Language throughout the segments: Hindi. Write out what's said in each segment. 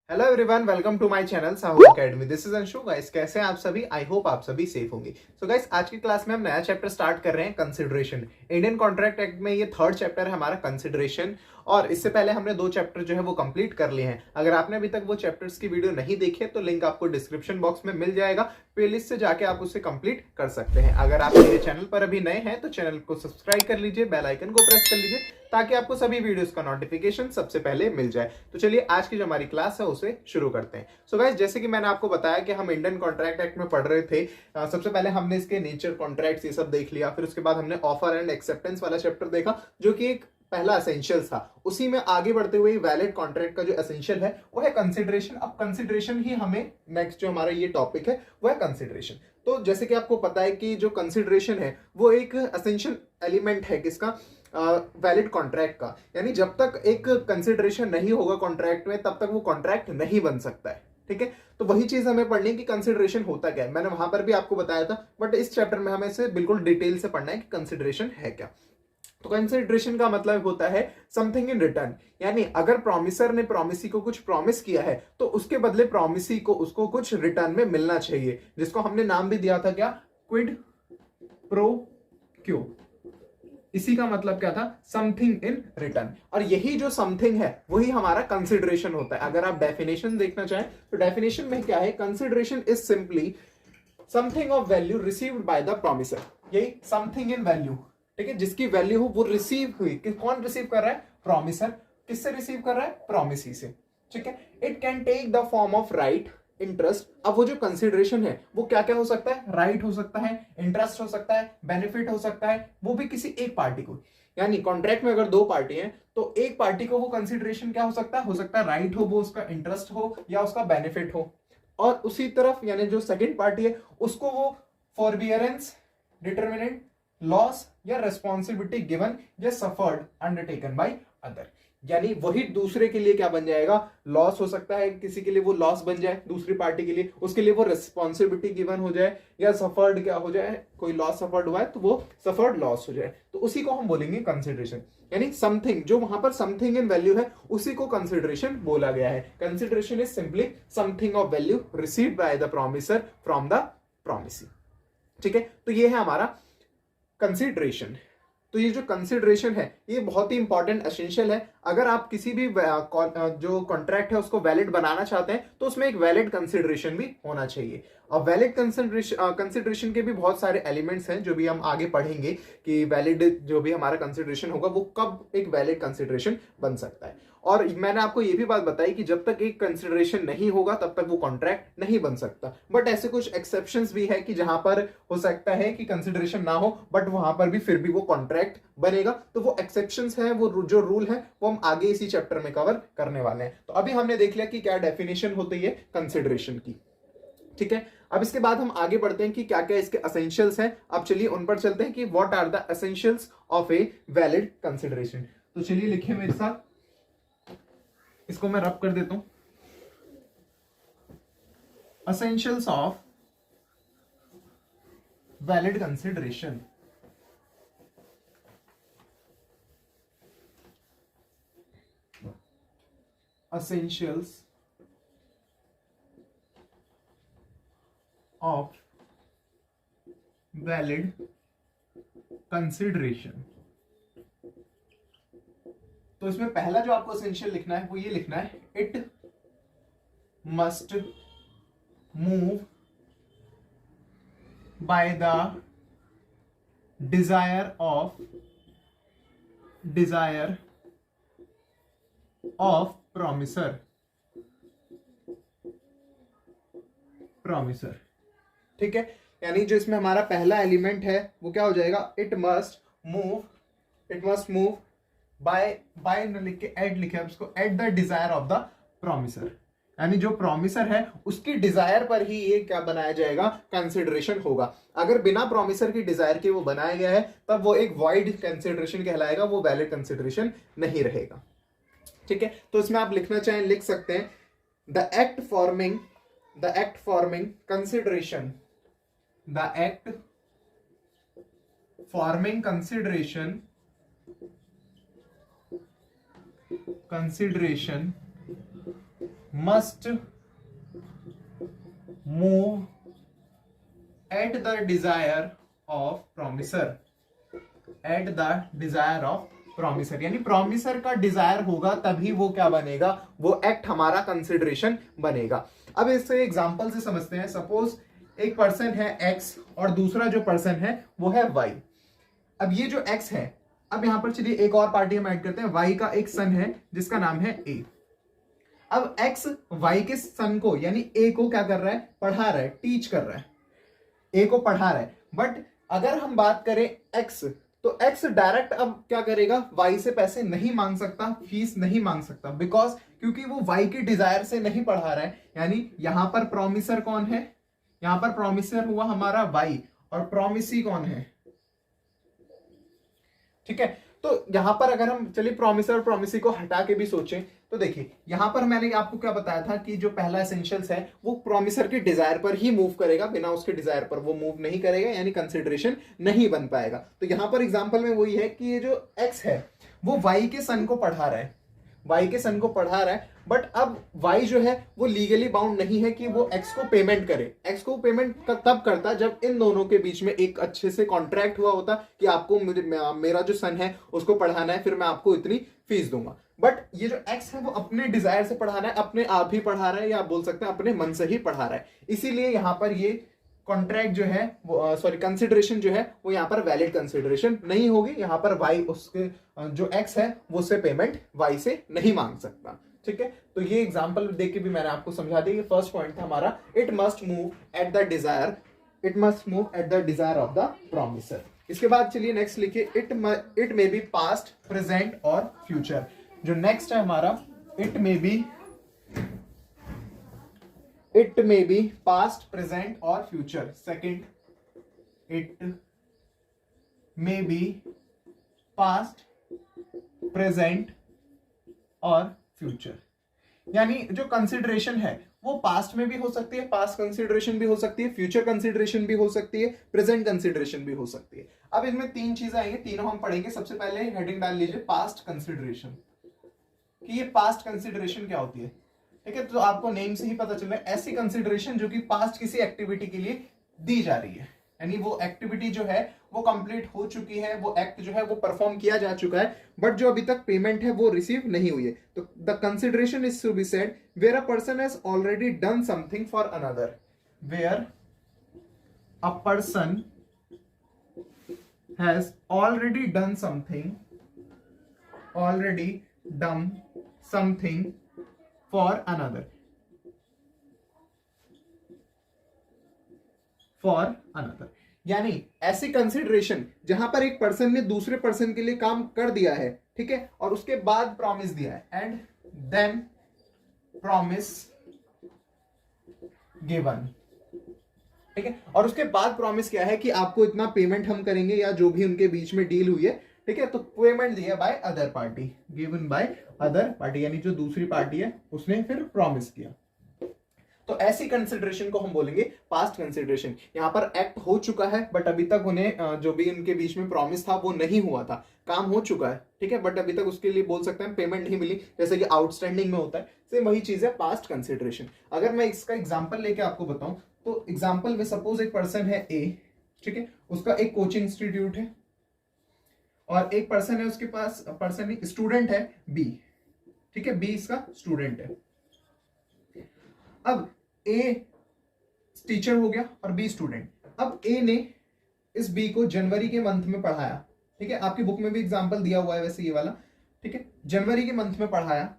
Hello everyone, welcome to my channel Sahu Academy. This is Anshu. Guys, कैसे हैं आप सभी? आई होप आप सभी सेफ होंगे। सो गाइस, आज की क्लास में हम नया चैप्टर स्टार्ट कर रहे हैं, कंसिडरेशन। इंडियन कॉन्ट्रैक्ट एक्ट में ये थर्ड चैप्टर है हमारा, कंसिडरेशन। और इससे पहले हमने 2 चैप्टर जो है वो कंप्लीट कर लिए हैं। अगर आपने अभी तक वो चैप्टर्स की वीडियो नहीं देखी है तो लिंक आपको डिस्क्रिप्शन बॉक्स में मिल जाएगा। प्लेलिस्ट से जाके आप उसे कंप्लीट कर सकते हैं। अगर आप मेरे चैनल पर अभी नए हैं तो चैनल को सब्सक्राइब कर लीजिए, बेल आइकन को प्रेस कर लीजिए ताकि आपको सभी वीडियोस का नोटिफिकेशन सबसे पहले मिल जाए। तो चलिए आज की जो हमारी क्लास है उसे शुरू करते हैं। सो गाइस, जैसे कि मैंने आपको बताया कि हम इंडियन कॉन्ट्रैक्ट एक्ट में पढ़ रहे थे। सबसे पहले हमने इसके नेचर, कॉन्ट्रैक्ट्स, ये सब देख लिया। फिर उसके बाद हमने ऑफर एंड एक्सेप्टेंस वाला चैप्टर देखा, जो कि एक पहला एसेंशियल था। उसी में आगे बढ़ते हुए वैलिड कॉन्ट्रैक्ट का जो एसेंशियल है वो है कंसिडरेशन। अब कंसिडरेशन ही हमें नेक्स्ट जो हमारा ये टॉपिक है वो है कंसिडरेशन। तो जैसे कि आपको पता है कि जो कंसिडरेशन है वो एक एसेंशियल एलिमेंट है किसका, वैलिड कॉन्ट्रैक्ट का। यानी जब तक एक कंसिडरेशन नहीं होगा कॉन्ट्रैक्ट में तब तक वो कॉन्ट्रैक्ट नहीं बन सकता है। ठीक है, तो वही चीज हमें पढ़नी है कि कंसिडरेशन होता क्या है। मैंने वहां पर भी आपको बताया था, बट इस चैप्टर में हमें इसे बिल्कुल डिटेल से पढ़ना है कि कंसिडरेशन है क्या। तो कंसिडरेशन का मतलब होता है समथिंग इन रिटर्न। यानी अगर प्रॉमिसर ने प्रॉमिसी को कुछ प्रॉमिस किया है तो उसके बदले प्रॉमिसी को उसको कुछ रिटर्न में मिलना चाहिए, जिसको हमने नाम भी दिया था क्या, क्विड प्रो क्यो। इसी का मतलब क्या था, समथिंग इन रिटर्न। और यही जो समथिंग है वही हमारा कंसिडरेशन होता है। अगर आप डेफिनेशन देखना चाहें तो डेफिनेशन में क्या है, consideration is simply something of value received by the promiser. यही समथिंग इन वैल्यू, ठीक है, जिसकी वैल्यू हो वो रिसीव हुई। कौन रिसीव कर रहा है, प्रॉमिसर। किससे रिसीव कर रहा है, प्रॉमिसी से। ठीक है, it can take the form of right, interest. अब वो जो कंसिडरेशन है वो क्या क्या हो सकता है, राइट हो सकता है, इंटरेस्ट हो सकता है, बेनिफिट हो सकता है, वो भी किसी एक पार्टी को। यानी कॉन्ट्रैक्ट में अगर 2 पार्टी हैं तो एक पार्टी को वो कंसिडरेशन क्या हो सकता है राइट हो, वो उसका इंटरेस्ट हो या उसका बेनिफिट हो। और उसी तरफ यानी जो सेकंड पार्टी है उसको वो फॉरबियरेंस, डिटर्मिनेंट, लॉस या रेस्पॉन्सिबिलिटी गिवन या सफर्ड अंडरटेकन बाय अदर। यानी वही दूसरे के लिए क्या बन जाएगा, लॉस हो सकता है, किसी के लिए वो लॉस बन जाए दूसरी पार्टी के लिए, उसके लिए वो रिस्पॉन्सिबिलिटी गिवन हो जाए या सफर्ड क्या हो जाए, कोई लॉस सफर्ड हुआ है तो वो सफर्ड लॉस हो जाए, तो उसी को हम बोलेंगे कंसिडरेशन। यानी समथिंग, जो वहां पर समथिंग इन वैल्यू है उसी को कंसिडरेशन बोला गया है। Consideration is simply something of value received by the promisor from the promisee. ठीक है, तो ये है हमारा कंसिडरेशन। तो ये जो कंसिडरेशन है ये बहुत ही इंपॉर्टेंट एसेंशियल है। अगर आप किसी भी जो कॉन्ट्रैक्ट है उसको वैलिड बनाना चाहते हैं तो उसमें एक वैलिड कंसिडरेशन भी होना चाहिए। और वैलिड कंसिडरेशन के भी बहुत सारे एलिमेंट्स हैं जो भी हम आगे पढ़ेंगे कि वैलिड जो भी हमारा कंसिडरेशन होगा वो कब एक वैलिड कंसिडरेशन बन सकता है। और मैंने आपको ये भी बात बताई कि जब तक एक कंसिडरेशन नहीं होगा तब तक वो कॉन्ट्रैक्ट नहीं बन सकता। बट ऐसे कुछ एक्सेप्शंस भी है कि जहां पर हो सकता है कि कंसिडरेशन ना हो बट वहां पर भी फिर भी वो कॉन्ट्रैक्ट बनेगा। तो वो एक्सेप्शंस हैं, वो जो रूल है वो हम आगे इसी चैप्टर में कवर करने वाले हैं। तो अभी हमने देख लिया कि क्या डेफिनेशन होती है कंसिडरेशन की। ठीक है, अब इसके बाद हम आगे बढ़ते हैं कि क्या क्या इसके एसेंशियल्स हैं। अब चलिए उन पर चलते हैं कि what are the essentials of a valid consideration. तो चलिए लिखिए मेरे साथ, इसको मैं रब कर देता हूं। Essentials of valid consideration. essentials of valid consideration। तो इसमें पहला जो आपको एसेंशियल लिखना है वो ये लिखना है, it must move by the desire of promiser. ठीक है, यानी जो इसमें हमारा पहला एलिमेंट है वो क्या हो जाएगा, इट मस्ट मूव बाय लिख के एट लिखे उसको, eight the desire of the promiser. यानी जो प्रॉमिसर है उसकी डिजायर पर ही ये क्या बनाया जाएगा, कंसिडरेशन होगा। अगर बिना प्रॉमिसर की डिजायर के वो बनाया गया है तब वो एक वॉइड कंसिडरेशन कहलाएगा, वो वैलिड कंसिडरेशन नहीं रहेगा। ठीक है, तो इसमें आप लिखना चाहें लिख सकते हैं, the act forming consideration, the act forming consideration must move at the desire of promiser, at the desire of promiser, यानी promiser का desire होगा तभी वो क्या बनेगा, वो act हमारा consideration बनेगा। अब इससे एग्जांपल से समझते हैं। सपोज एक पर्सन है x और दूसरा जो पर्सन है वो है y। अब ये जो x है, अब यहां पर चलिए एक और पार्टी हम ऐड करते हैं, y का एक सन है जिसका नाम है a। अब x y के सन को यानी a को क्या कर रहा है, पढ़ा रहा है, टीच कर रहा है, a को पढ़ा रहा है। बट अगर हम बात करें x, तो x डायरेक्ट अब क्या करेगा, y से पैसे नहीं मांग सकता, फीस नहीं मांग सकता, बिकॉज क्योंकि वो y के डिजायर से नहीं पढ़ा रहा है। यानी यहां पर प्रोमिसर कौन है, यहां पर प्रोमिसर हुआ हमारा y और प्रोमिसी कौन है, ठीक है। तो यहां पर अगर हम चलिए प्रोमिसर और प्रोमिसी को हटा के भी सोचें तो देखिए यहां पर मैंने आपको क्या बताया था कि जो पहला एसेंशियल्स है वो प्रोमिसर के डिजायर पर ही मूव करेगा, बिना उसके डिजायर पर वो मूव नहीं करेगा, यानी कंसिडरेशन नहीं बन पाएगा। तो यहां पर एग्जांपल में वही है कि ये जो x है वो y के सन को पढ़ा रहा है, y के सन को पढ़ा रहा है। बट अब y जो है वो लीगली बाउंड नहीं है कि वो x को पेमेंट करे। x को पेमेंट तब करता जब इन दोनों के बीच में एक अच्छे से कॉन्ट्रैक्ट हुआ होता कि आपको मेरा जो सन है उसको पढ़ाना है, फिर मैं आपको इतनी फीस दूंगा। बट ये जो x है वो अपने डिजायर से पढ़ाना है, अपने आप ही पढ़ा रहा है, या आप बोल सकते हैं अपने मन से ही पढ़ा रहा है। इसीलिए यहां पर ये कॉन्ट्रैक्ट जो है वो सॉरी कंसिडरेशन जो है वो यहाँ पर वैलिड कंसिडरेशन नहीं होगी। यहाँ पर y उसके जो x है वो उससे पेमेंट y से नहीं मांग सकता, ठीक है। तो ये एग्जांपल देख के भी मैंने आपको समझा दिया। ये फर्स्ट पॉइंट था हमारा, it must move at the desire, it must move at the desire of the promisor. इसके बाद चलिए नेक्स्ट लिखिए, it may be past, present और फ्यूचर। जो नेक्स्ट है हमारा, it may be past, present और future. Second, it may be past, present और फ्यूचर। यानी जो कंसिडरेशन है वो पास्ट में भी हो सकती है, पास्ट कंसिडरेशन भी हो सकती है, फ्यूचर कंसिडरेशन भी हो सकती है, प्रेजेंट कंसिडरेशन भी हो सकती है। अब इसमें तीन चीजें आएंगी, तीनों हम पढ़ेंगे। सबसे पहले हेडिंग डाल लीजिए पास्ट कंसिडरेशन, कि ये पास्ट कंसिडरेशन क्या होती है, ठीक है। तो आपको नेम से ही पता चल रहा है, ऐसी कंसिडरेशन जो कि पास्ट किसी एक्टिविटी के लिए दी जा रही है, यानी वो एक्टिविटी जो है वो कंप्लीट हो चुकी है, वो एक्ट जो है वो परफॉर्म किया जा चुका है, बट जो अभी तक पेमेंट है वो रिसीव नहीं हुई है। तो the consideration is to be said where a person has already done something for another, where a person has already done something for another। यानी ऐसी कंसिडरेशन जहां पर एक पर्सन ने दूसरे पर्सन के लिए काम कर दिया है, ठीक है, और उसके बाद प्रॉमिस दिया है, एंड देन प्रॉमिस गिवन, ठीक है। और उसके बाद प्रॉमिस क्या है कि आपको इतना पेमेंट हम करेंगे, या जो भी उनके बीच में डील हुई है, ठीक है। तो पेमेंट दिया by other party, given by other party, यानी जो दूसरी पार्टी है उसने फिर प्रॉमिस किया। तो ऐसी कंसिडरेशन को हम बोलेंगे पास्ट कंसिडरेशन। यहां पर एक्ट हो चुका है बट अभी तक उन्हें जो भी उनके बीच में प्रॉमिस था वो नहीं हुआ था, काम हो चुका है, ठीक है, बट अभी तक उसके लिए बोल सकते हैं पेमेंट नहीं मिली, जैसे कि आउटस्टैंडिंग में होता है। सेम वही चीज है पास्ट कंसिडरेशन। अगर मैं इसका एग्जाम्पल लेके आपको बताऊं तो एग्जाम्पल में सपोज एक पर्सन है ए, ठीक है, उसका एक कोचिंग इंस्टीट्यूट है, और एक पर्सन है उसके पास, पर्सन स्टूडेंट है बी, ठीक है, बी इसका स्टूडेंट है। अब ए टीचर हो गया और बी स्टूडेंट। अब ए ने इस बी को जनवरी के मंथ में पढ़ाया, ठीक है, आपकी बुक में भी एग्जांपल दिया हुआ है वैसे ये वाला, ठीक है, जनवरी के मंथ में पढ़ाया।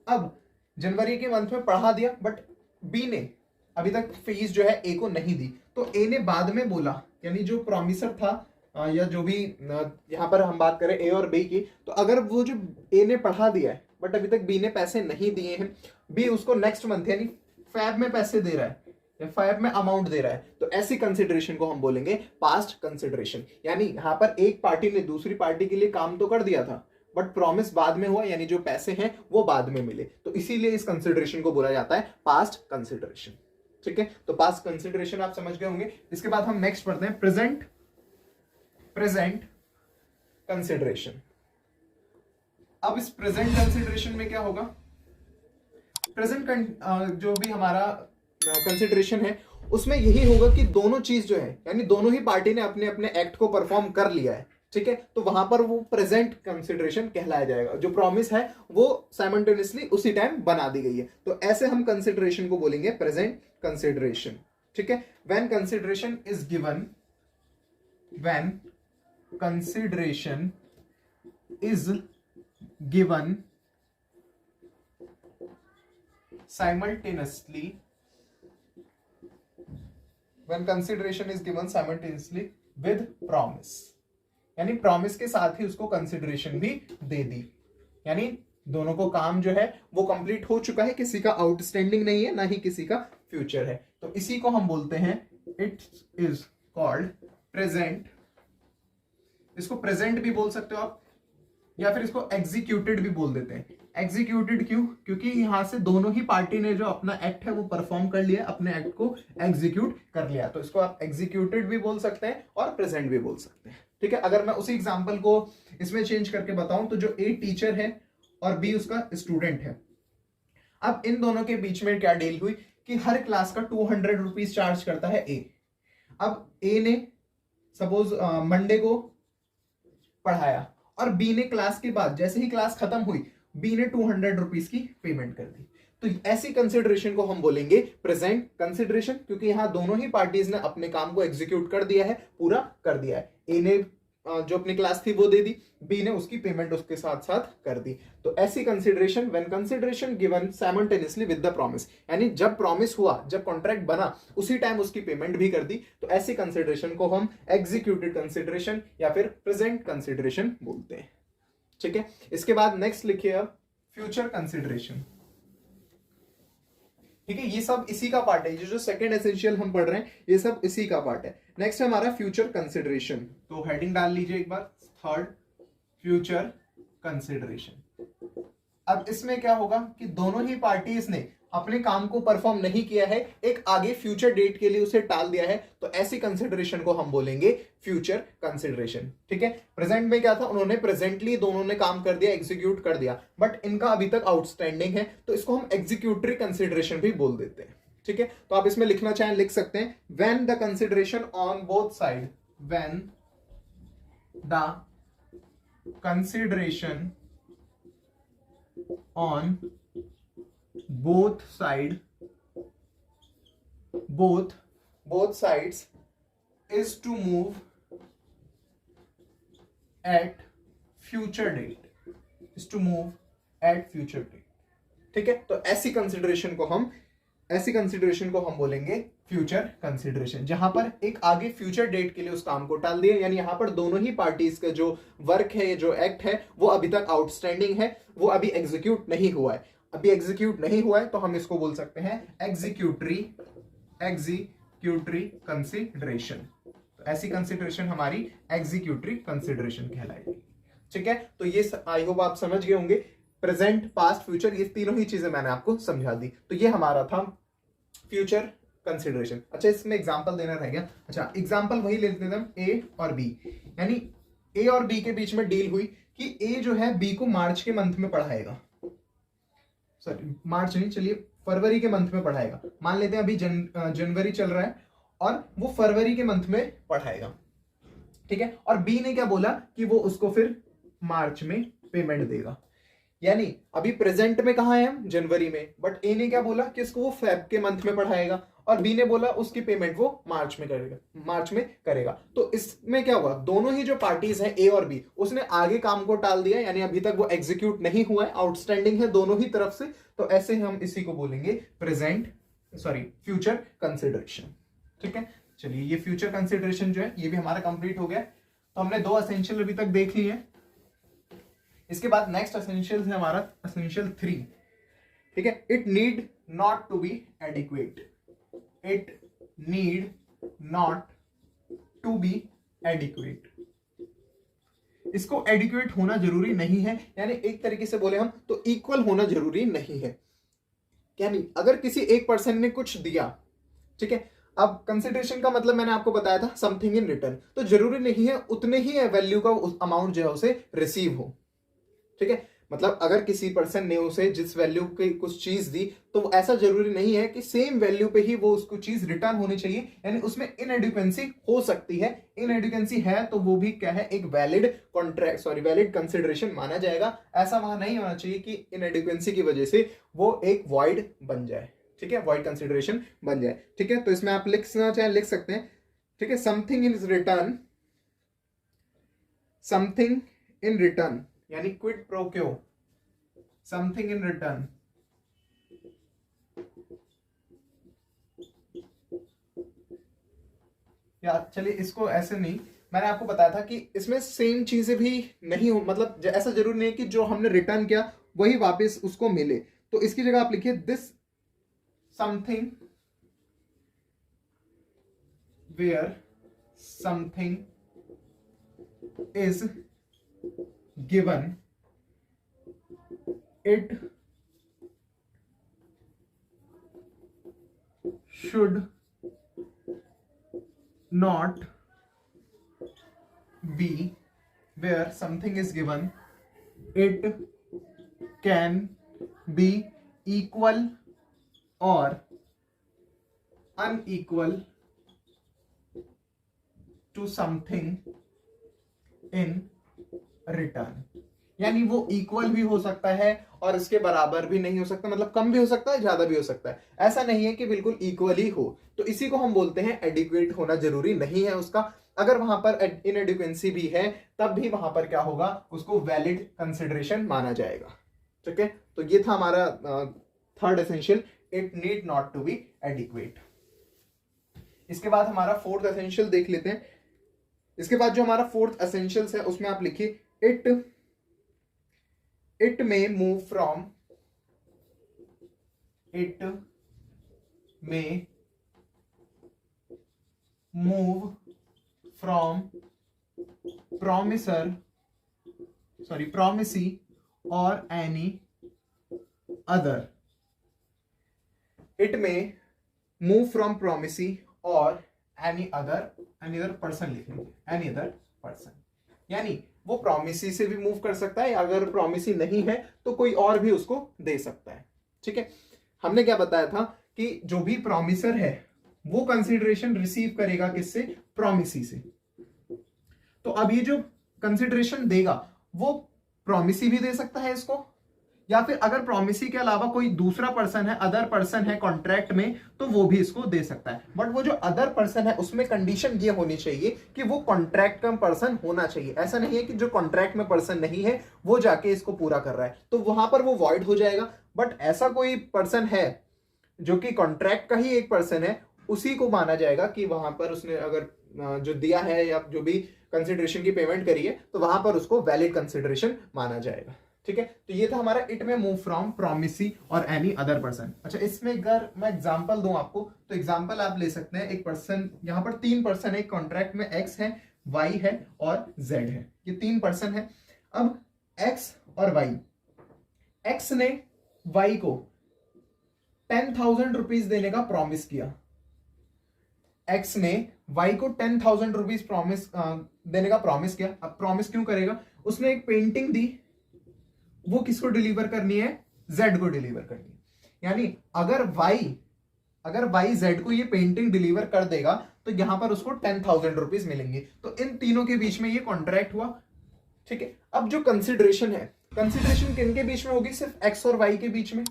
अब जनवरी के मंथ में पढ़ा दिया बट बी ने अभी तक फीस जो है ए को नहीं दी, तो ए ने बाद में बोला, यानी जो प्रॉमिसर था या जो भी यहाँ पर हम बात करें ए और बी की, तो अगर वो जो ए ने पढ़ा दिया है बट अभी तक बी ने पैसे नहीं दिए हैं, बी उसको नेक्स्ट मंथ यानी फैब में पैसे दे रहा है या फैब में अमाउंट दे रहा है, तो ऐसी कंसिडरेशन को हम बोलेंगे पास्ट कंसिडरेशन। यानी यहाँ पर एक पार्टी ने दूसरी पार्टी के लिए काम तो कर दिया था बट प्रॉमिस बाद में हुआ, यानी जो पैसे हैं वो बाद में मिले, तो इसीलिए इस कंसिडरेशन को बोला जाता है पास्ट कंसिडरेशन, ठीक है। तो पास्ट कंसिडरेशन आप समझ गए होंगे। इसके बाद हम नेक्स्ट पढ़ते हैं प्रेजेंट कंसिडरेशन। अब इस प्रेजेंट कंसिडरेशन में क्या होगा, प्रेजेंट जो भी हमारा कंसिडरेशन है उसमें यही होगा कि दोनों चीज जो है यानी दोनों ही पार्टी ने अपने अपने एक्ट को परफॉर्म कर लिया है, ठीक है, तो वहां पर वो प्रेजेंट कंसिडरेशन कहलाया जाएगा। जो प्रॉमिस है वो साइमल्टेनियसली उसी टाइम बना दी गई है, तो ऐसे हम कंसिडरेशन को बोलेंगे प्रेजेंट कंसिडरेशन, ठीक है। When consideration is given, when consideration is given simultaneously, when consideration is given simultaneously with promise, यानी प्रॉमिस के साथ ही उसको कंसिडरेशन भी दे दी, यानी दोनों को काम जो है वो कंप्लीट हो चुका है, किसी का आउटस्टैंडिंग नहीं है ना ही किसी का फ्यूचर है, तो इसी को हम बोलते हैं इट इज कॉल्ड प्रेजेंट। इसको प्रेजेंट भी बोल सकते हो आप या फिर इसको एग्जीक्यूटेड भी बोल देते हैं। एग्जीक्यूटेड क्यों? क्योंकि यहां से दोनों ही पार्टी ने जो अपना एक्ट है वो परफॉर्म कर लिया, अपने एक्ट को एग्जीक्यूट कर लिया, तो इसको आप एग्जीक्यूटेड भी बोल सकते हैं और प्रेजेंट भी बोल सकते हैं, ठीक है। अगर मैं उसी एग्जांपल को इसमें चेंज करके बताऊं तो जो ए टीचर है और बी उसका स्टूडेंट है, अब इन दोनों के बीच में क्या डील हुई कि हर क्लास का 200 रुपीज चार्ज करता है ए। अब ए ने सपोज मंडे को पढ़ाया और बी ने क्लास के बाद जैसे ही क्लास खत्म हुई बी ने 200 रुपीज की पेमेंट कर दी, तो ऐसी कंसिडरेशन को हम बोलेंगे प्रेजेंट कंसिडरेशन, क्योंकि यहां दोनों ही पार्टीज ने अपने काम को एग्जीक्यूट कर दिया है, पूरा कर दिया है। ए ने जो अपनी क्लास थी वो दे दी, बी ने उसकी पेमेंट उसके साथ साथ कर दी, तो ऐसी consideration when consideration given simultaneously with the promise, यानी जब प्रॉमिस हुआ, जब कॉन्ट्रैक्ट बना उसी टाइम उसकी पेमेंट भी कर दी, तो ऐसी कंसिडरेशन को हम एग्जीक्यूटेड कंसिडरेशन या फिर प्रेजेंट कंसिडरेशन बोलते हैं, ठीक है। इसके बाद नेक्स्ट लिखिए अब फ्यूचर कंसिडरेशन, ठीक है। ये सब इसी का पार्ट है, जो सेकंड एसेंशियल हम पढ़ रहे हैं ये सब इसी का पार्ट है। नेक्स्ट है हमारा फ्यूचर कंसिडरेशन, तो हेडिंग डाल लीजिए एक बार, थर्ड फ्यूचर कंसिडरेशन। अब इसमें क्या होगा कि दोनों ही पार्टीज ने अपने काम को परफॉर्म नहीं किया है, एक आगे फ्यूचर डेट के लिए उसे टाल दिया है, तो ऐसी कंसिडरेशन को हम बोलेंगे फ्यूचर कंसिडरेशन, ठीक है। प्रेजेंट में क्या था, उन्होंने प्रेजेंटली दोनों ने काम कर दिया, एग्जीक्यूट कर दिया, बट इनका अभी तक आउटस्टैंडिंग है, तो इसको हम एग्जीक्यूटरी कंसिडरेशन भी बोल देते हैं, ठीक है। तो आप इसमें लिखना चाहें लिख सकते हैं, when the consideration on both side, when the consideration on both sides is to move at future date, ठीक है। तो ऐसी कंसिडरेशन को हम बोलेंगे फ्यूचर कंसिडरेशन, जहां पर एक आगे फ्यूचर डेट के लिए उस काम को टाल दिया, यानी यहां पर दोनों ही पार्टीज का जो वर्क है, जो एक्ट है, वो अभी तक आउटस्टैंडिंग है, वो अभी एग्जीक्यूट नहीं हुआ है, तो हम इसको बोल सकते हैं एग्जीक्यूटरी कंसिडरेशन। तो ऐसी कंसिडरेशन हमारी एग्जीक्यूटरी कंसिडरेशन कहलाएगी, ठीक है। तो ये आई होप आप समझ गए होंगे, प्रेजेंट पास्ट फ्यूचर ये तीनों ही चीजें मैंने आपको समझा दी, तो ये हमारा था फ्यूचर कंसिडरेशन। अच्छा, इसमें एग्जांपल देना रह गया। अच्छा, एग्जांपल वही ले लेते हैं हम, ए और बी, यानी ए और बी के बीच में डील हुई कि ए जो है बी को मार्च के मंथ में पढ़ाएगा, सॉरी मार्च नहीं, चलिए फरवरी के मंथ में पढ़ाएगा। मान लेते हैं अभी जनवरी चल रहा है और वो फरवरी के मंथ में पढ़ाएगा, ठीक है। और बी ने क्या बोला कि वो उसको फिर मार्च में पेमेंट देगा, यानी अभी प्रेजेंट में कहां है हम, जनवरी में, बट ए ने क्या बोला कि इसको वो फेब के मंथ में पढ़ाएगा और बी ने बोला उसकी पेमेंट वो मार्च में करेगा। तो इसमें क्या हुआ, दोनों ही जो पार्टीज हैं ए और बी, उसने आगे काम को टाल दिया, यानी अभी तक वो एग्जीक्यूट नहीं हुआ है, आउटस्टैंडिंग है दोनों ही तरफ से, तो ऐसे हम इसी को बोलेंगे फ्यूचर कंसिडरेशन, ठीक है। चलिए, ये फ्यूचर कंसिडरेशन जो है ये भी हमारा कंप्लीट हो गया। तो हमने 2 एसेंशियल अभी तक देख लिए हैं। इसके बाद नेक्स्ट एसेंशियल है हमारा एसेंशियल 3, ठीक है। It need not to be adequate, इसको एडिक्वेट होना जरूरी नहीं है, यानी एक तरीके से बोले हम तो इक्वल होना जरूरी नहीं है, यानी अगर किसी एक पर्सन ने कुछ दिया, ठीक है, अब कंसिडरेशन का मतलब मैंने आपको बताया था समथिंग इन रिटर्न, तो जरूरी नहीं है उतने ही वैल्यू का अमाउंट जो है उसे रिसीव हो, ठीक है। मतलब अगर किसी पर्सन ने उसे जिस वैल्यू की कुछ चीज दी तो ऐसा जरूरी नहीं है कि सेम वैल्यू पे ही वो उसको चीज रिटर्न होनी चाहिए, यानी उसमें इनएडिक्वेंसी हो सकती है। इनएडिक्वेंसी है तो वो भी क्या है, एक वैलिड कॉन्ट्रैक्ट वैलिड कंसिडरेशन माना जाएगा। ऐसा वहां नहीं होना चाहिए कि इनएडिक्वेंसी की वजह से वो एक वॉइड बन जाए, ठीक है, वॉइड कंसिडरेशन बन जाए, ठीक है। तो इसमें आप लिखना चाहे लिख सकते हैं, ठीक है, something in return, something in return यानी quid pro quo, something in return, या चलिए इसको ऐसे नहीं, मैंने आपको बताया था कि इसमें सेम चीजें भी नहीं हो, मतलब ऐसा जरूरी नहीं है कि जो हमने रिटर्न किया वही वापस उसको मिले। तो इसकी जगह आप लिखिए this something where something is given, it should not be, where something is given, it can be equal or unequal to something in return, यानी वो इक्वल भी हो सकता है और इसके बराबर भी नहीं हो सकता, मतलब कम भी हो सकता है, ज्यादा भी हो सकता है, ऐसा नहीं है कि बिल्कुल इक्वल ही हो। तो इसी को हम बोलते हैं एडिक्वेट होना जरूरी नहीं है उसका। अगर वहां पर इनएडिक्वेंसी भी है तब भी वहां पर क्या होगा, उसको वैलिड कंसिडरेशन माना जाएगा, ठीक है। तो ये था हमारा third essential, it need not to be adequate. इसके बाद हमारा फोर्थ एसेंशियल देख लेते हैं। इसके बाद जो हमारा फोर्थ एसेंशियल्स है उसमें आप लिखिए it may move from, it may move from promisee or any other, it may move from promisee or any other person लिख लीजिए, एनी अदर पर्सन, यानी वो प्रोमिसी से भी मूव कर सकता है, अगर प्रोमिसी नहीं है तो कोई और भी उसको दे सकता है, ठीक है। हमने क्या बताया था कि जो भी प्रोमिसर है वो कंसिडरेशन रिसीव करेगा किससे, प्रोमिसी से। तो अब ये जो कंसिडरेशन देगा वो प्रोमिसी भी दे सकता है इसको, या फिर अगर प्रोमिसी के अलावा कोई दूसरा पर्सन है, अदर पर्सन है कॉन्ट्रैक्ट में, तो वो भी इसको दे सकता है। बट वो जो अदर पर्सन है उसमें कंडीशन ये होनी चाहिए कि वो कॉन्ट्रैक्ट का पर्सन होना चाहिए। ऐसा नहीं है कि जो कॉन्ट्रैक्ट में पर्सन नहीं है वो जाके इसको पूरा कर रहा है, तो वहां पर वो वॉइड हो जाएगा। बट ऐसा कोई पर्सन है जो कि कॉन्ट्रैक्ट का ही एक पर्सन है, उसी को माना जाएगा कि वहां पर उसने अगर जो दिया है या जो भी कंसिडरेशन की पेमेंट करी है तो वहां पर उसको वैलिड कंसिडरेशन माना जाएगा, ठीक है। तो ये था हमारा इट में मूव फ्रॉम प्रोमिसी और एनी अदर पर्सन। अच्छा, इसमें अगर मैं एग्जांपल दूं आपको तो एग्जांपल आप ले सकते हैं। एक पर्सन, यहां पर 3 पर्सन है कॉन्ट्रैक्ट में, एक्स है, वाई है और जेड है, ये 3 पर्सन है। अब एक्स और वाई, एक्स ने वाई को 10,000 रुपीज देने का प्रॉमिस किया, एक्स ने वाई को 10,000 रुपीज प्रॉमिस देने का प्रॉमिस किया। अब प्रॉमिस क्यों करेगा, उसने एक पेंटिंग दी, वो किसको डिलीवर करनी है, जेड को डिलीवर करनी है। यानी अगर वाई जेड को ये पेंटिंग डिलीवर कर देगा तो यहां पर उसको 10,000 रुपीज मिलेंगे। तो इन तीनों के बीच में ये कॉन्ट्रैक्ट हुआ, ठीक है। अब जो कंसिडरेशन है, कंसिडरेशन किन के बीच में होगी, सिर्फ एक्स और वाई के बीच में।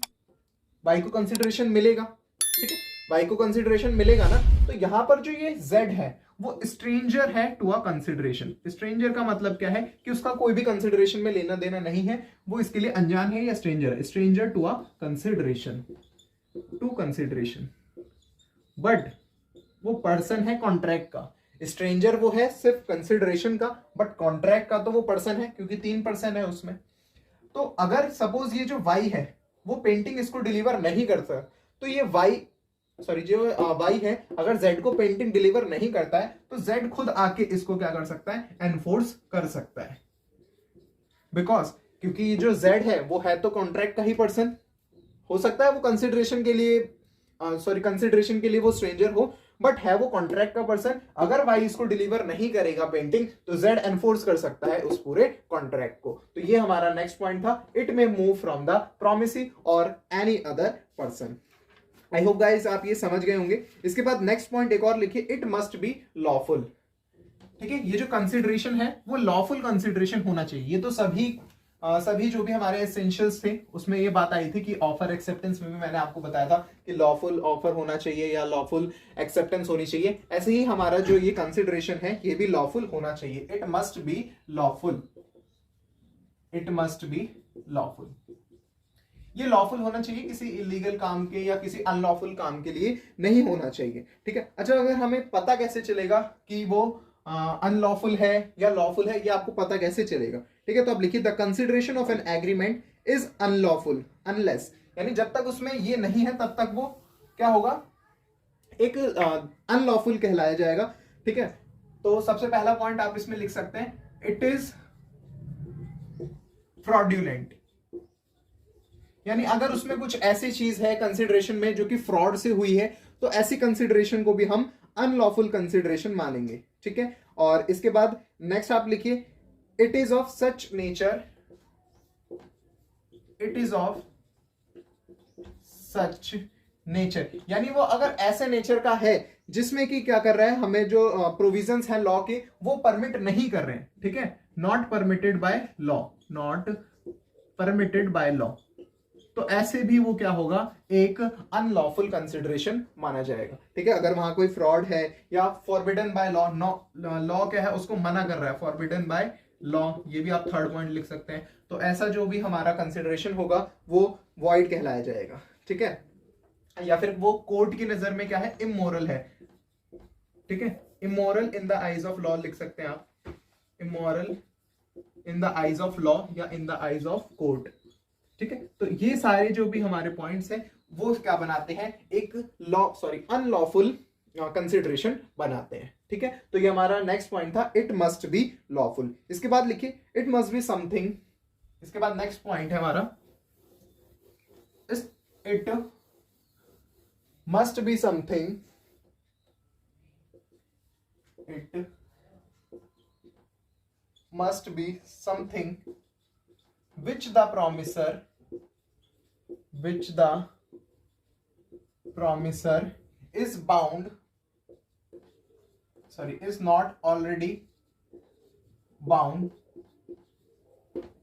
वाई को कंसिडरेशन मिलेगा, ठीक है, वाई को कंसिडरेशन मिलेगा ना। तो यहां पर जो ये जेड है वो स्ट्रेंजर है टू अ कंसिडरेशन। स्ट्रेंजर का मतलब क्या है कि उसका कोई भी कंसिडरेशन में लेना देना नहीं है, वो इसके लिए अनजान है या स्ट्रेंजर है। Stranger to a consideration, to consideration, but वो पर्सन है कॉन्ट्रैक्ट का। स्ट्रेंजर वो है सिर्फ कंसिडरेशन का, बट कॉन्ट्रैक्ट का तो वो पर्सन है क्योंकि 3 पर्सन है उसमें। तो अगर सपोज ये जो वाई है वो पेंटिंग इसको डिलीवर नहीं करता, तो ये जो वाई है अगर जेड को पेंटिंग डिलीवर नहीं करता है तो जेड खुद आके इसको क्या कर सकता है, एनफोर्स कर सकता है। बिकॉज क्योंकि जो जेड है वो है तो कॉन्ट्रैक्ट का ही पर्सन, हो सकता है वो कंसिडरेशन के लिए वो स्ट्रेंजर हो, बट है वो कॉन्ट्रैक्ट का पर्सन, अगर वाई इसको डिलीवर नहीं करेगा पेंटिंग तो जेड एनफोर्स कर सकता है उस पूरे कॉन्ट्रैक्ट को। तो ये हमारा नेक्स्ट पॉइंट था, it may move from the promisee और any other person. I hope guys आप ये समझ गए होंगे। इसके बाद नेक्स्ट पॉइंट एक और लिखिए, इट मस्ट बी लॉफुल। ठीक है, ये जो कंसिडरेशन है वो लॉफुल कंसिडरेशन होना चाहिए। ये तो सभी जो भी हमारे एसेंशियल्स थे उसमें ये बात आई थी कि ऑफर एक्सेप्टेंस में भी मैंने आपको बताया था कि लॉफुल ऑफर होना चाहिए या लॉफुल एक्सेप्टेंस होनी चाहिए। ऐसे ही हमारा जो ये कंसिडरेशन है ये भी लॉफुल होना चाहिए। It must B lawful, it must B lawful. ये लॉफुल होना चाहिए, किसी इलीगल काम के या किसी अनलॉफुल काम के लिए नहीं होना चाहिए। ठीक है, अच्छा अगर हमें पता कैसे चलेगा कि वो अनलॉफुल है या लॉफुल है, ये आपको पता कैसे चलेगा? ठीक है, तो आप लिखिए the consideration of an agreement is unlawful unless, यानी जब तक उसमें ये नहीं है तब तक वो क्या होगा, एक अनलॉफुल कहलाया जाएगा। ठीक है, तो सबसे पहला पॉइंट आप इसमें लिख सकते हैं, इट इज फ्रॉड्यूलेंट, यानी अगर उसमें कुछ ऐसी चीज है कंसिडरेशन में जो कि फ्रॉड से हुई है तो ऐसी कंसिडरेशन को भी हम अनलॉफुल कंसिडरेशन मानेंगे। ठीक है, और इसके बाद नेक्स्ट आप लिखिए, it is of such nature, it is of such nature, यानी वो अगर ऐसे नेचर का है जिसमें कि क्या कर रहा है, हमें जो प्रोविजंस हैं लॉ के वो परमिट नहीं कर रहे हैं। ठीक है, not permitted by law, not permitted by law, तो ऐसे भी वो क्या होगा, एक अनलॉफुल कंसिडरेशन माना जाएगा। ठीक है, अगर वहां कोई फ्रॉड है या फॉरबिडन बाय लॉ, लॉ क्या है उसको मना कर रहा है, फॉरबिडन बाय लॉ, ये भी आप थर्ड पॉइंट लिख सकते हैं। तो ऐसा जो भी हमारा कंसिडरेशन होगा वो वॉइड कहलाया जाएगा। ठीक है, या फिर वो कोर्ट की नजर में क्या है, इमोरल है। ठीक है, immoral in the eyes of law लिख सकते हैं आप, immoral in the eyes of law या in the eyes of court. ठीक है, तो ये सारे जो भी हमारे पॉइंट्स हैं वो क्या बनाते हैं, एक अनलॉफुल कंसिडरेशन बनाते हैं। ठीक है, तो ये हमारा नेक्स्ट पॉइंट था, इट मस्ट बी लॉफुल। इसके बाद लिखिए, इट मस्ट बी समथिंग। इसके बाद नेक्स्ट पॉइंट है हमारा, it must be something, it must be something which the promiser is bound, is not already bound।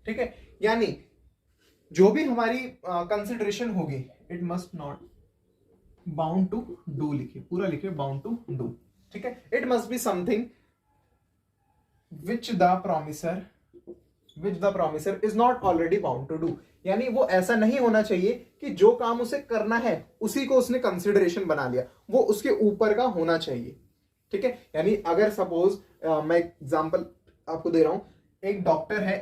ठीक है, यानी जो भी हमारी कंसिडरेशन होगी, it must not bound to do, लिखिए पूरा लिखिए, बाउंड टू डू। ठीक है, it must be something which the promiser is not already bound to do, यानी वो ऐसा नहीं होना चाहिए कि जो काम उसे करना है उसी को उसने कंसिडरेशन बना लिया, वो उसके ऊपर का होना चाहिए। ठीक है, यानी अगर सपोज मैं एग्जांपल आपको दे रहा हूं, एक डॉक्टर है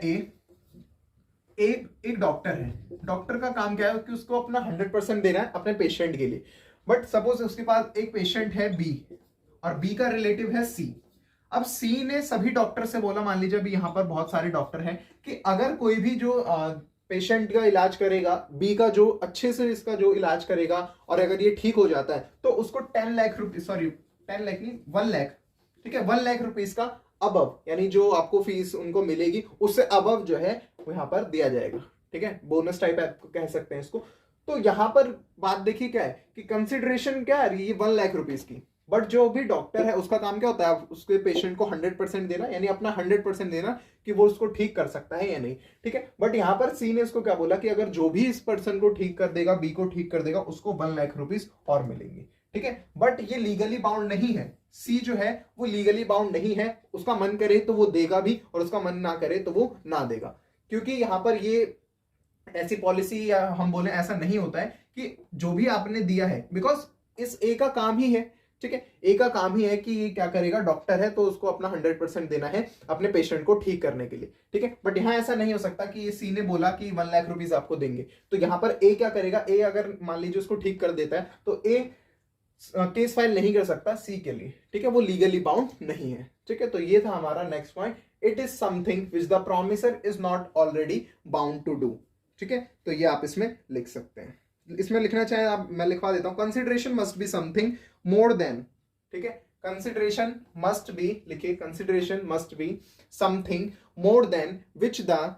एक डॉक्टर है, डॉक्टर का काम क्या है कि उसको अपना 100% देना है अपने पेशेंट के लिए। बट सपोज उसके पास एक पेशेंट है बी और बी का रिलेटिव है सी। अब सी ने सभी डॉक्टर से बोला, मान लीजिए अभी यहाँ पर बहुत सारे डॉक्टर हैं, कि अगर कोई भी जो पेशेंट का इलाज करेगा, बी का जो अच्छे से इसका जो इलाज करेगा और अगर ये ठीक हो जाता है तो उसको 10 लाख रुपीज, 10 लाख नहीं 1 लाख, ठीक है 1 लाख रुपीज का अबव, यानी जो आपको फीस उनको मिलेगी उससे अबव जो है वो यहाँ पर दिया जाएगा। ठीक है, बोनस टाइप आप कह सकते हैं इसको। तो यहाँ पर बात देखिए क्या है कि कंसिडरेशन क्या है, ये 1 लाख रुपीज की, बट जो भी डॉक्टर है उसका काम क्या होता है, उसके पेशेंट को 100% देना, यानी अपना 100% देना कि वो उसको ठीक कर सकता है या नहीं। ठीक है, बट यहाँ पर सी ने इसको क्या बोला कि अगर जो भी इस पर्सन को ठीक कर देगा, बी को ठीक कर देगा, उसको 1 लाख रुपीज और मिलेंगे। ठीक है, बट ये लीगली बाउंड नहीं है, सी जो है वो लीगली बाउंड नहीं है, उसका मन करे तो वो देगा भी और उसका मन ना करे तो वो ना देगा, क्योंकि यहाँ पर ये ऐसी पॉलिसी या हम बोले ऐसा नहीं होता है कि जो भी आपने दिया है, बिकॉज इस ए का काम ही है। ठीक है, ए का काम ही है कि ये क्या करेगा, डॉक्टर है तो उसको अपना 100% देना है अपने पेशेंट को ठीक करने के लिए। ठीक है, बट यहाँ ऐसा नहीं हो सकता कि ये सी ने बोला कि 1 लाख रुपीज आपको देंगे, तो यहाँ पर ए क्या करेगा, ए अगर मान लीजिए उसको ठीक कर देता है तो ए केस फाइल नहीं कर सकता सी के लिए। ठीक है, वो लीगली बाउंड नहीं है। ठीक है, तो ये था हमारा next point, it is something which the promiser is not already bound to do. ठीक है, तो ये आप इसमें लिख सकते हैं। इसमें लिखना चाहे आप, मैं लिखवा देता हूं, consideration must be something more than ठीक है, कंसिडरेशन मस्ट बी, लिखिए consideration must be something more than which the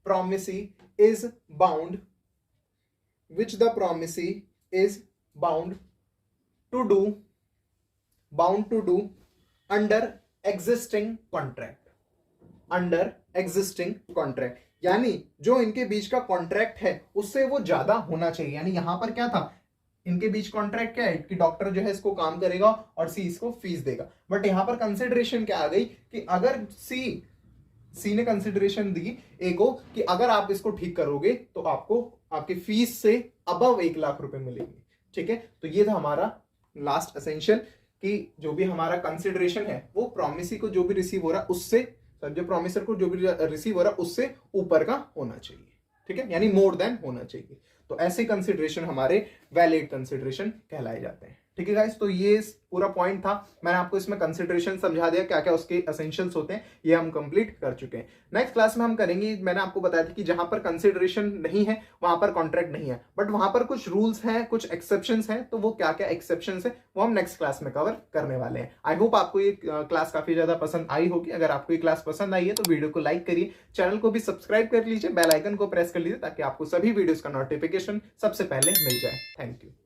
promisee is bound to do under existing contract, यानी जो इनके बीच का कॉन्ट्रैक्ट है उससे वो ज्यादा होना चाहिए। यानी यहां पर क्या था, इनके बीच कॉन्ट्रैक्ट क्या है कि डॉक्टर जो है इसको काम करेगा और सी इसको फीस देगा, बट यहां पर कंसिडरेशन क्या आ गई कि अगर सी ने कंसिडरेशन दी ए को कि अगर आप इसको ठीक करोगे तो आपको आपकी फीस से अबव 1 लाख रुपए मिलेंगे। ठीक है, तो ये था हमारा लास्ट एसेंशियल कि जो भी हमारा कंसिडरेशन है वो प्रॉमिसी को जो भी रिसीव हो रहा है उससे, जो प्रॉमिसर को जो भी रिसीव हो रहा है उससे ऊपर का होना चाहिए। ठीक है, यानी मोर देन होना चाहिए। तो ऐसे कंसिडरेशन हमारे वैलिड कंसिडरेशन कहलाए जाते हैं। ठीक है गाइस, तो ये पूरा पॉइंट था, मैंने आपको इसमें कंसिडरेशन समझा दिया, क्या क्या उसके एसेंशियल्स होते हैं, ये हम कंप्लीट कर चुके हैं। नेक्स्ट क्लास में हम करेंगे, मैंने आपको बताया था कि जहां पर कंसिडरेशन नहीं है वहां पर कॉन्ट्रैक्ट नहीं है, बट वहां पर कुछ रूल्स हैं, कुछ एक्सेप्शंस हैं, तो वो क्या क्या एक्सेप्शंस है वो हम नेक्स्ट क्लास में कवर करने वाले हैं। आई होप आपको ये क्लास काफी ज्यादा पसंद आई होगी। अगर आपको ये क्लास पसंद आई है तो वीडियो को लाइक करिए, चैनल को भी सब्सक्राइब कर लीजिए, बेल आइकन को प्रेस कर लीजिए ताकि आपको सभी वीडियोस का नोटिफिकेशन सबसे पहले मिल जाए। Thank you.